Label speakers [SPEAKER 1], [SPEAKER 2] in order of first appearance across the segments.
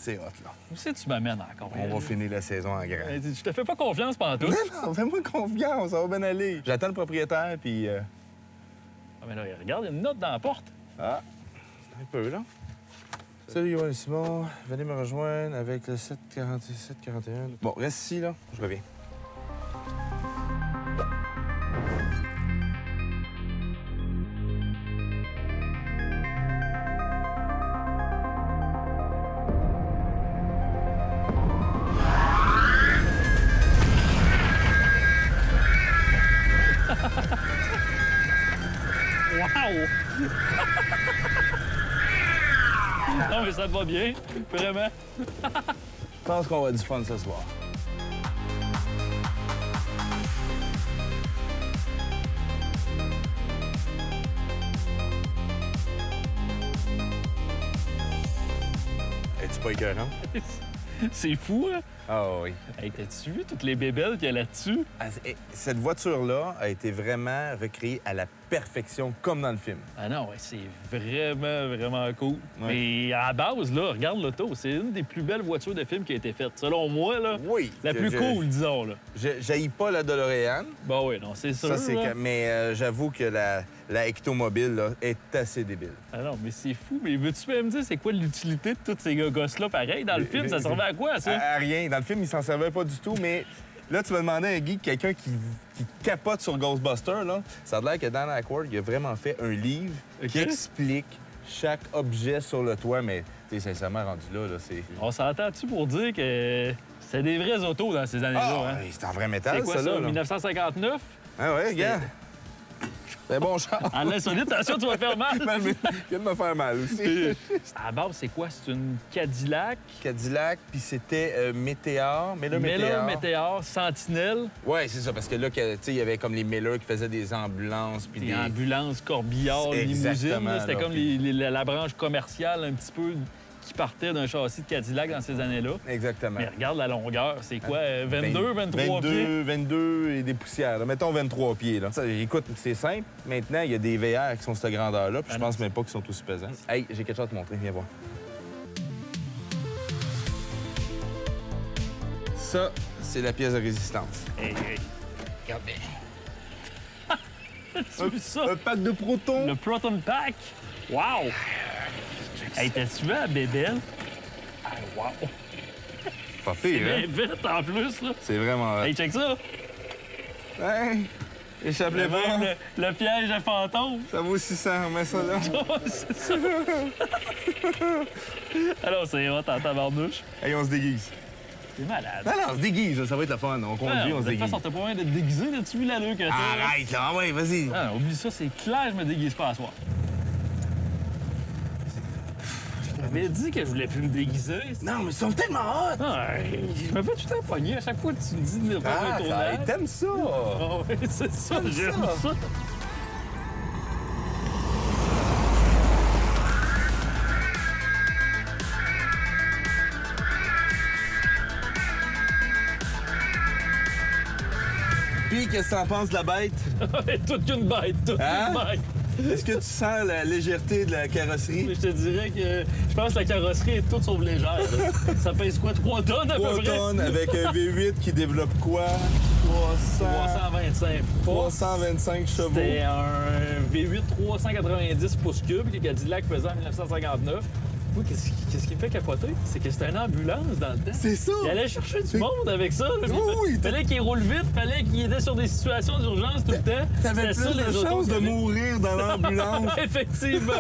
[SPEAKER 1] C'est hot, là.
[SPEAKER 2] Où c'est que tu m'amènes encore?
[SPEAKER 1] On va finir la saison en grand.
[SPEAKER 2] Je te fais pas confiance pendant tout.
[SPEAKER 1] Non, fais-moi confiance, ça va bien aller. J'attends le propriétaire, puis...
[SPEAKER 2] Ah, mais là, regarde, il y a une note dans la porte.
[SPEAKER 1] Ah, un peu, là. Salut, Yoann et Simon. Venez me rejoindre avec le 741. Bon, reste ici, là. Je reviens.
[SPEAKER 2] Wow! Non, mais ça te va bien, vraiment.
[SPEAKER 1] Je pense qu'on va du fun ce soir. Es-tu pas écœurant?
[SPEAKER 2] C'est fou, hein?
[SPEAKER 1] Ah oui.
[SPEAKER 2] Hey, t'as-tu vu toutes les bébelles qu'il y a là-dessus?
[SPEAKER 1] Cette voiture-là a été vraiment recréée à la perfection, comme dans le film.
[SPEAKER 2] Ah non, ouais, c'est vraiment, vraiment cool.
[SPEAKER 1] Ouais.
[SPEAKER 2] Mais à la base, là, regarde l'auto. C'est une des plus belles voitures de film qui a été faite. Selon moi, là,
[SPEAKER 1] Oui.
[SPEAKER 2] la plus cool, disons, là.
[SPEAKER 1] J'haïs pas la DeLorean.
[SPEAKER 2] Bon, oui, non, c'est sûr.
[SPEAKER 1] Ça, c'est
[SPEAKER 2] là.
[SPEAKER 1] mais j'avoue que la Ectomobile là, est assez débile.
[SPEAKER 2] Ah non, mais c'est fou. Mais veux-tu même dire c'est quoi l'utilité de tous ces gosses-là, pareil? Dans le film, ça servait à quoi, ça?
[SPEAKER 1] À rien. Dans le film, il s'en servait pas du tout, mais là, tu vas demander à un geek, quelqu'un qui capote sur Ghostbusters, là. Ça a l'air que Dan Aykroyd, il a vraiment fait un livre qui
[SPEAKER 2] OK.
[SPEAKER 1] explique chaque objet sur le toit, mais t'es sincèrement rendu là, c'est...
[SPEAKER 2] On s'entend-tu pour dire que c'est des vraies autos dans ces années-là,
[SPEAKER 1] Ah,
[SPEAKER 2] hein?
[SPEAKER 1] c'est en vrai métal,
[SPEAKER 2] C'est quoi ça,
[SPEAKER 1] là.
[SPEAKER 2] 1959?
[SPEAKER 1] Ah ouais, regarde. C'est bon char.
[SPEAKER 2] En insolite, attention, tu vas faire mal!
[SPEAKER 1] Mais il vient de me faire mal aussi.
[SPEAKER 2] À la base, c'est quoi? C'est une Cadillac?
[SPEAKER 1] Cadillac, puis c'était Météor. Mais là,
[SPEAKER 2] Météor, Sentinelle,
[SPEAKER 1] Ouais, c'est ça, parce que là, tu sais, il y avait comme les Miller qui faisaient des ambulances, puis
[SPEAKER 2] des
[SPEAKER 1] des...
[SPEAKER 2] ambulances, corbillards, limousines.
[SPEAKER 1] Exactement,
[SPEAKER 2] là. C'était
[SPEAKER 1] là,
[SPEAKER 2] comme
[SPEAKER 1] puis-
[SPEAKER 2] la branche commerciale un petit peu qui partait d'un châssis de Cadillac dans ces années-là.
[SPEAKER 1] Exactement.
[SPEAKER 2] Mais regarde la longueur, c'est quoi? 22, 23 pieds?
[SPEAKER 1] 22 et des poussières. Là. Mettons 23 pieds. Là. Ça, écoute, c'est simple. Maintenant, il y a des VR qui sont cette grandeur-là, puis je pense même pas qu'ils sont tous pesants. Hey, j'ai quelque chose à te montrer. Viens voir. Ça, c'est la pièce de résistance.
[SPEAKER 2] Hey, regarde bien. Tu vu ça?
[SPEAKER 1] Un pack de protons.
[SPEAKER 2] Le Proton Pack? Wow! Hey, t'as-tu vu la bébelle? Ah, wow!
[SPEAKER 1] Pas pire,
[SPEAKER 2] Bien
[SPEAKER 1] hein?
[SPEAKER 2] vite en plus, là.
[SPEAKER 1] C'est vraiment...
[SPEAKER 2] Hey, check ça!
[SPEAKER 1] Hey, échappe-les pas.
[SPEAKER 2] Même le piège à fantôme.
[SPEAKER 1] Ça vaut 600, mets ça là.
[SPEAKER 2] Oh, c'est ça! Alors, c'est hot en tabarnouche.
[SPEAKER 1] Hey, on se déguise.
[SPEAKER 2] T'es malade.
[SPEAKER 1] Non, non, on se déguise, là, ça va être le fun. On conduit,
[SPEAKER 2] Ouais,
[SPEAKER 1] on se
[SPEAKER 2] de toute
[SPEAKER 1] déguise.
[SPEAKER 2] façon, t'as pas moyen d'être déguisé, là-tu vu l'allure que t'as?
[SPEAKER 1] Arrête, là, ouais, vas-y.
[SPEAKER 2] Ah, oublie ça, c'est clair, je me déguise pas à soir. Je m'avais dit que je voulais plus me déguiser.
[SPEAKER 1] Non, mais ils sont tellement hot!
[SPEAKER 2] Ah, je me fais tout le temps pogner à chaque fois que tu me dis de faire un tournage.
[SPEAKER 1] t'aimes ça!
[SPEAKER 2] Ah ouais, c'est ça,
[SPEAKER 1] J'aime
[SPEAKER 2] j'aime
[SPEAKER 1] ça.
[SPEAKER 2] ça.
[SPEAKER 1] Puis, qu'est-ce que t'en penses de la bête?
[SPEAKER 2] Toute qu'une bête, toute
[SPEAKER 1] Hein?
[SPEAKER 2] une bête.
[SPEAKER 1] Est-ce que tu sens la légèreté de la carrosserie?
[SPEAKER 2] Mais je te dirais que je pense que la carrosserie est toute sauf légère. là. Ça pèse quoi, 3 tonnes à
[SPEAKER 1] 3
[SPEAKER 2] peu près?
[SPEAKER 1] tonnes avec un V8 qui développe quoi?
[SPEAKER 2] 325 forces.
[SPEAKER 1] 325 chevaux.
[SPEAKER 2] C'était un V8 390 pouces cubes que Cadillac faisait en 1959. Oui, qu'est-ce qui me fait capoter? C'est que c'était une ambulance dans le temps.
[SPEAKER 1] C'est ça!
[SPEAKER 2] Il allait chercher du monde avec ça. Là.
[SPEAKER 1] Oui,
[SPEAKER 2] Fallait qu'il roule vite, fallait qu'il était sur des situations d'urgence tout le temps.
[SPEAKER 1] T'avais
[SPEAKER 2] C'était
[SPEAKER 1] plus
[SPEAKER 2] ça,
[SPEAKER 1] de
[SPEAKER 2] les autos
[SPEAKER 1] chances de
[SPEAKER 2] qu'il y avait.
[SPEAKER 1] mourir dans l'ambulance.
[SPEAKER 2] Effectivement.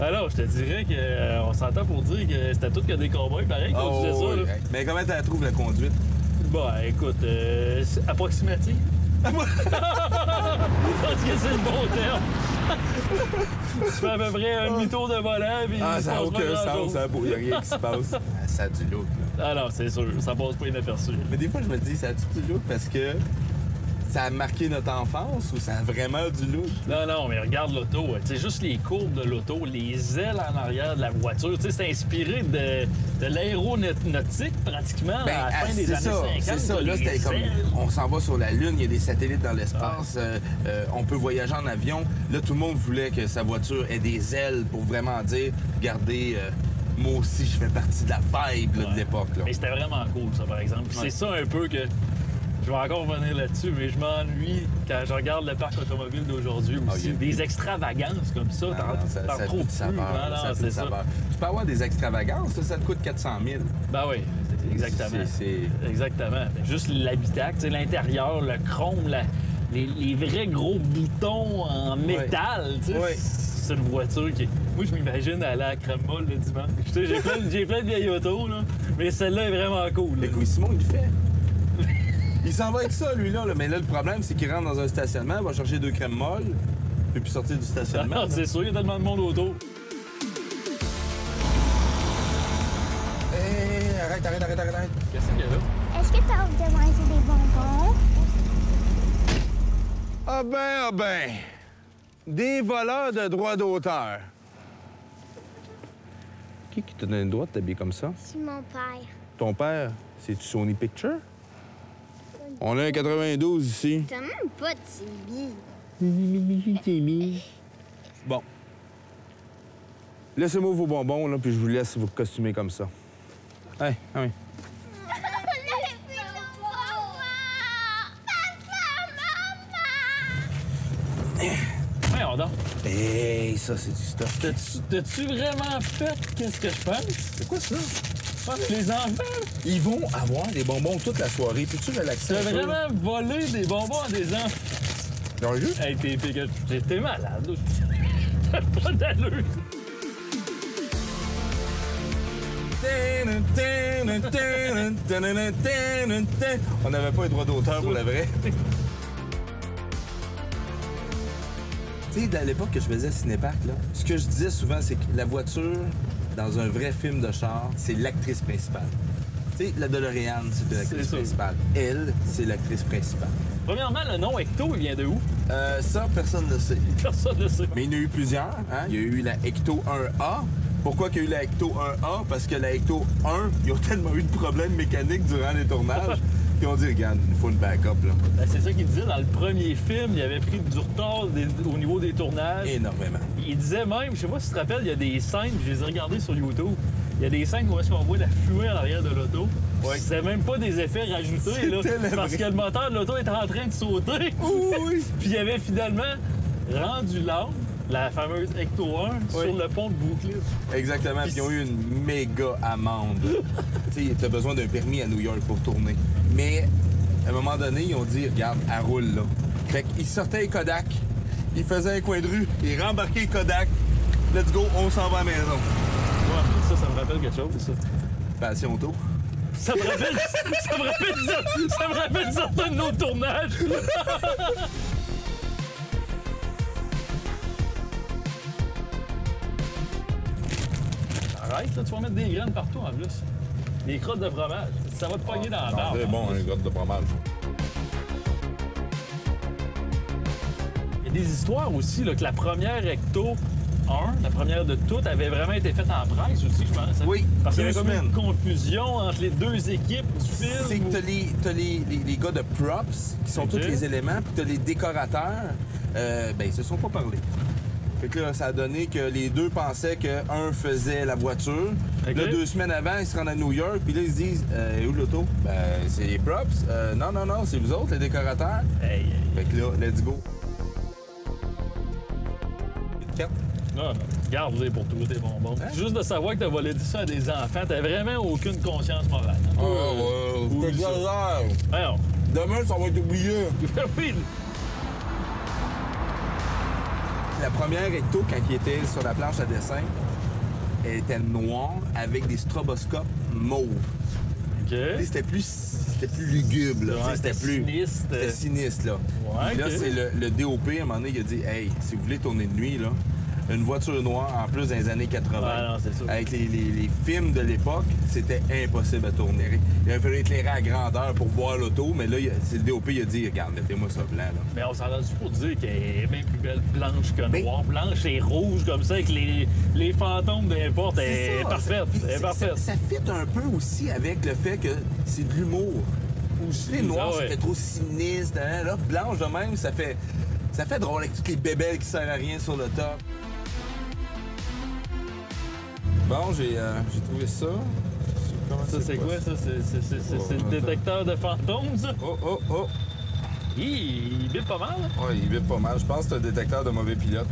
[SPEAKER 2] Alors, je te dirais qu'on s'entend pour dire que c'était tout que des cowboys, pareil, quand tu disais ça. Là.
[SPEAKER 1] Mais comment tu la trouves, la conduite?
[SPEAKER 2] Bon, écoute, c'est approximatif. Je pense que c'est le bon terme. Tu fais à peu près un demi-tour de volant, puis
[SPEAKER 1] Ah,
[SPEAKER 2] il se
[SPEAKER 1] ça n'a
[SPEAKER 2] passe pas
[SPEAKER 1] aucun
[SPEAKER 2] grand-chose.
[SPEAKER 1] sens, ça n'a rien qui se passe. Ça a du look, là.
[SPEAKER 2] Ah non, c'est sûr, ça passe pas inaperçu.
[SPEAKER 1] Mais des fois, je me dis, ça a-tu du look parce que ça a marqué notre enfance ou ça a vraiment du look?
[SPEAKER 2] Non, mais regarde l'auto. Tu sais, juste les courbes de l'auto, les ailes en arrière de la voiture. Tu sais, c'est inspiré de l'aéronautique, pratiquement, à la fin des années 50.
[SPEAKER 1] C'est ça. Là, c'était comme, on s'en va sur la Lune, il y a des satellites dans l'espace, on peut voyager en avion. Là, tout le monde voulait que sa voiture ait des ailes pour vraiment dire, regardez, moi aussi, je fais partie de la vibe là, de l'époque. Là.
[SPEAKER 2] Mais c'était vraiment cool, ça, par exemple. Puis c'est ça un peu que... Je vais encore revenir là-dessus, mais je m'ennuie quand je regarde le parc automobile d'aujourd'hui aussi. Des extravagances comme ça, t'en trouves plus.
[SPEAKER 1] C'est ça. Tu peux avoir des extravagances, ça te coûte 400 000.
[SPEAKER 2] Ben oui, exactement. Exactement. Mais juste l'habitacle, l'intérieur, le chrome, les vrais gros boutons en métal, tu sais. C'est une voiture qui... Moi, je m'imagine aller à Crème Molle le dimanche. J'ai plein de vieilles autos, là, mais celle-là est vraiment cool.
[SPEAKER 1] Mais Simon, il le fait. Il s'en va avec ça, lui-là. Mais là, le problème, c'est qu'il rentre dans un stationnement, il va chercher 2 crèmes molles, puis sortir du stationnement.
[SPEAKER 2] Non, c'est sûr, il y a tellement de monde autour.
[SPEAKER 1] Hé, arrête.
[SPEAKER 2] Qu'est-ce qu'il y a là?
[SPEAKER 3] Est-ce que t'as envie de manger des bonbons?
[SPEAKER 1] Ah ben. Des voleurs de droits d'auteur. Qui t'a donné le droit de t'habiller comme ça?
[SPEAKER 3] C'est mon père.
[SPEAKER 1] Ton père, c'est-tu Sony Picture? On a un 92 ici.
[SPEAKER 3] T'as même pas de TV.
[SPEAKER 1] Bon. Laissez-moi vos bonbons, là, puis je vous laisse vous costumer comme ça. Hey, oui.
[SPEAKER 2] Voyons donc.
[SPEAKER 1] Hey, ça, c'est du stuff.
[SPEAKER 2] T'as-tu vraiment fait qu'est-ce que je pense?
[SPEAKER 1] C'est quoi ça?
[SPEAKER 2] Les enfants,
[SPEAKER 1] Ils vont avoir des bonbons toute la soirée. Peux-tu relaxer?
[SPEAKER 2] t'as vraiment volé des bonbons à des enfants?
[SPEAKER 1] Dans le jeu?
[SPEAKER 2] Hey, t'es malade. T'as pas d'allure.
[SPEAKER 1] On n'avait pas les droits d'auteur pour la vraie. Tu sais, à l'époque que je faisais Cinéparc, là, ce que je disais souvent, c'est que la voiture, dans un vrai film de char, c'est l'actrice principale. Tu sais, la DeLorean, c'est l'actrice principale. Elle, c'est l'actrice principale.
[SPEAKER 2] Premièrement, le nom Ecto, il vient de où?
[SPEAKER 1] Ça, personne ne le sait.
[SPEAKER 2] Personne ne sait.
[SPEAKER 1] Mais il y en a eu plusieurs. Hein? Il y a eu la Ecto 1A. Pourquoi qu'il y a eu la Ecto 1A? Parce que la Ecto 1, ils ont tellement eu de problèmes mécaniques durant les tournages qu'ils ont dit, regarde, il faut une backup, là.
[SPEAKER 2] Ben, c'est ça qu'il disait dans le premier film. Il avait pris du retard au niveau des tournages.
[SPEAKER 1] Énormément.
[SPEAKER 2] Il disait même, je sais pas si tu te rappelles, il y a des scènes, je les ai regardées sur YouTube. Il y a des scènes où on voit la fluée à l'arrière de l'auto.
[SPEAKER 1] Ouais.
[SPEAKER 2] C'était même pas des effets rajoutés, là, parce que le moteur de l'auto était en train de sauter.
[SPEAKER 1] Oui.
[SPEAKER 2] Puis il avait finalement rendu l'arme, la fameuse Ecto 1, sur le pont de Boucliff.
[SPEAKER 1] Exactement. Puis ils ont eu une méga amende. Tu sais, t'as besoin d'un permis à New York pour tourner. Mais à un moment donné, ils ont dit, regarde, elle roule là. Fait qu'ils sortaient les Kodak, ils faisaient un coin de rue, ils rembarquaient les Kodak. Let's go, on s'en va à la maison.
[SPEAKER 2] Ouais, ça me rappelle quelque chose, ça.
[SPEAKER 1] Passion auto.
[SPEAKER 2] Ça me rappelle certains de nos tournages. Arrête, là, tu vas mettre des graines partout en plus. Des crottes de fromage. Ça va te pogner dans la barbe.
[SPEAKER 1] C'est bon, un grotte de fromage.
[SPEAKER 2] Il y a des histoires aussi, là, que la première Ecto 1, la première de toutes, avait vraiment été faite en presse aussi, je pense.
[SPEAKER 1] Oui,
[SPEAKER 2] parce qu'il y avait
[SPEAKER 1] 2
[SPEAKER 2] comme
[SPEAKER 1] semaines.
[SPEAKER 2] une confusion entre les deux équipes du film.
[SPEAKER 1] C'est que t'as les gars de props, qui sont tous les éléments, puis t'as les décorateurs, ben ils se sont pas parlé. Fait que là, ça a donné que les deux pensaient qu'un faisait la voiture.
[SPEAKER 2] Okay.
[SPEAKER 1] Là, 2 semaines avant, ils se rendent à New York, puis là, ils se disent où l'auto? Ben, c'est les props. Non, c'est vous autres, les décorateurs.
[SPEAKER 2] Hey.
[SPEAKER 1] Fait que là, let's go.
[SPEAKER 2] Non, garde-les pour tous tes bonbons.
[SPEAKER 1] Hein?
[SPEAKER 2] Juste de savoir que t'as volé ça à des enfants, t'as vraiment aucune conscience morale.
[SPEAKER 1] C'est bizarre.
[SPEAKER 2] Alors,
[SPEAKER 1] Demain, ça va être oublié.
[SPEAKER 2] oui.
[SPEAKER 1] La première Ecto, quand il était sur la planche à dessin, elle était noire avec des stroboscopes mauves.
[SPEAKER 2] OK.
[SPEAKER 1] C'était plus lugubre, là.
[SPEAKER 2] Ouais,
[SPEAKER 1] C'était plus
[SPEAKER 2] sinistre.
[SPEAKER 1] C'était sinistre, là.
[SPEAKER 2] Ouais,
[SPEAKER 1] Puis là,
[SPEAKER 2] OK.
[SPEAKER 1] c'est le DOP, à un moment donné, il a dit, hey, si vous voulez tourner de nuit, là, une voiture noire, en plus dans les années 80,
[SPEAKER 2] Ah non, c'est sûr.
[SPEAKER 1] avec les films de l'époque, c'était impossible à tourner. Il a fallu éclairer à grandeur pour voir l'auto, mais là, c'est le DOP, il a dit, regarde, mettez-moi ça blanc, là.
[SPEAKER 2] Mais on s'entend pour dire qu'elle est bien plus belle blanche que
[SPEAKER 1] Mais-
[SPEAKER 2] noire. Blanche et rouge comme ça, avec les fantômes d'importe. Elle
[SPEAKER 1] C'est
[SPEAKER 2] est
[SPEAKER 1] ça,
[SPEAKER 2] parfaite.
[SPEAKER 1] Puis
[SPEAKER 2] Elle est parfaite.
[SPEAKER 1] Ça fit un peu aussi avec le fait que c'est de l'humour. Les noirs,
[SPEAKER 2] Ah ouais.
[SPEAKER 1] ça fait trop sinistre. Hein? Là, blanche de même, ça fait drôle avec toutes les bébelles qui servent à rien sur le top. Bon, j'ai trouvé ça.
[SPEAKER 2] Ça, c'est quoi, ça? C'est le détecteur de fantômes, ça?
[SPEAKER 1] Oh!
[SPEAKER 2] Il bip pas mal, hein?
[SPEAKER 1] Ouais, il bip pas mal. Je pense que c'est un détecteur de mauvais pilote.